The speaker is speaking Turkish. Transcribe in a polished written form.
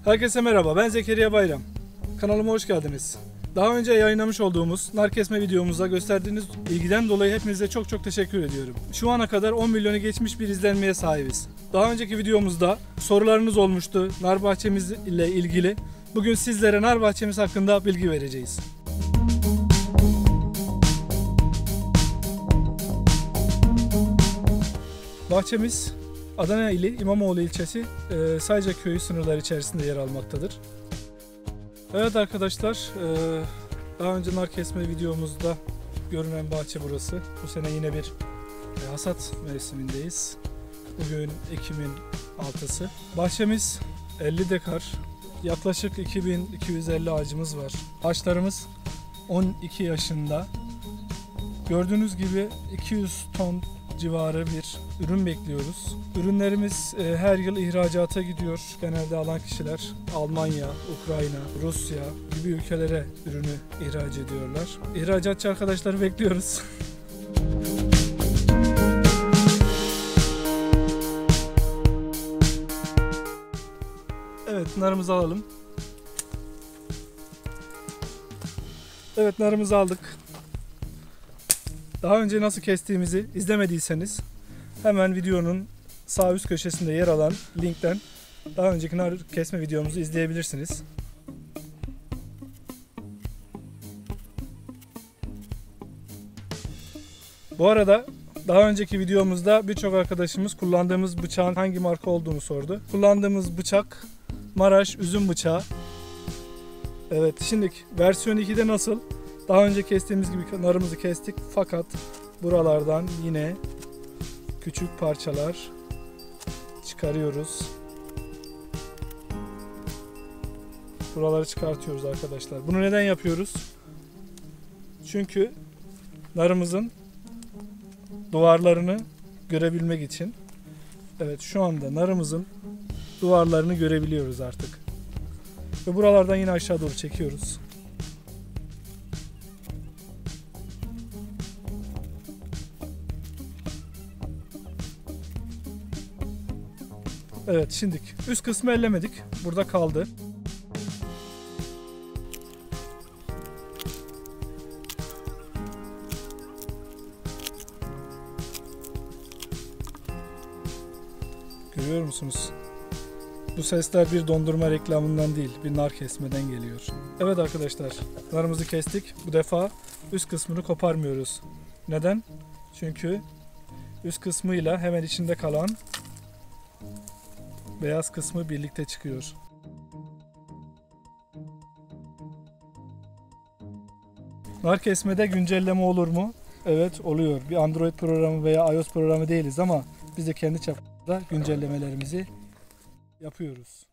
Herkese merhaba, ben Zekeriya Bayram. Kanalıma hoş geldiniz. Daha önce yayınlamış olduğumuz nar kesme videomuzda gösterdiğiniz ilgiden dolayı hepinize çok teşekkür ediyorum. Şu ana kadar 10 milyonu geçmiş bir izlenmeye sahibiz. Daha önceki videomuzda sorularınız olmuştu nar bahçemiz ile ilgili. Bugün sizlere nar bahçemiz hakkında bilgi vereceğiz. Bahçemiz Adana ili İmamoğlu ilçesi Sayca köyü sınırları içerisinde yer almaktadır. Evet arkadaşlar, daha önce nar kesme videomuzda görünen bahçe burası. Bu sene yine bir hasat mevsimindeyiz. Bugün Ekim'in 6'sı. Bahçemiz 50 dekar, yaklaşık 2250 ağacımız var. Ağaçlarımız 12 yaşında. Gördüğünüz gibi 200 ton civarı bir ürün bekliyoruz. Ürünlerimiz her yıl ihracata gidiyor. Genelde alan kişiler Almanya, Ukrayna, Rusya gibi ülkelere ürünü ihraç ediyorlar. İhracatçı arkadaşları bekliyoruz. Evet, narımızı alalım. Evet, narımızı aldık. Daha önce nasıl kestiğimizi izlemediyseniz hemen videonun sağ üst köşesinde yer alan linkten daha önceki nar kesme videomuzu izleyebilirsiniz. Bu arada daha önceki videomuzda birçok arkadaşımız kullandığımız bıçağın hangi marka olduğunu sordu. Kullandığımız bıçak Maraş üzüm bıçağı. Evet, şimdi versiyon 2'de nasıl? Daha önce kestiğimiz gibi narımızı kestik fakat buralardan yine küçük parçalar çıkarıyoruz. Buraları çıkartıyoruz arkadaşlar. Bunu neden yapıyoruz? Çünkü narımızın duvarlarını görebilmek için. Evet, şu anda narımızın duvarlarını görebiliyoruz artık. Ve buralardan yine aşağı doğru çekiyoruz. Evet, şimdi üst kısmı ellemedik. Burada kaldı. Görüyor musunuz? Bu sesler bir dondurma reklamından değil, bir nar kesmeden geliyor. Evet arkadaşlar, narımızı kestik. Bu defa üst kısmını koparmıyoruz. Neden? Çünkü üst kısmıyla hemen içinde kalan beyaz kısmı birlikte çıkıyor. Nar kesmede güncelleme olur mu? Evet, oluyor. Bir Android programı veya iOS programı değiliz ama biz de kendi çapımızda güncellemelerimizi yapıyoruz.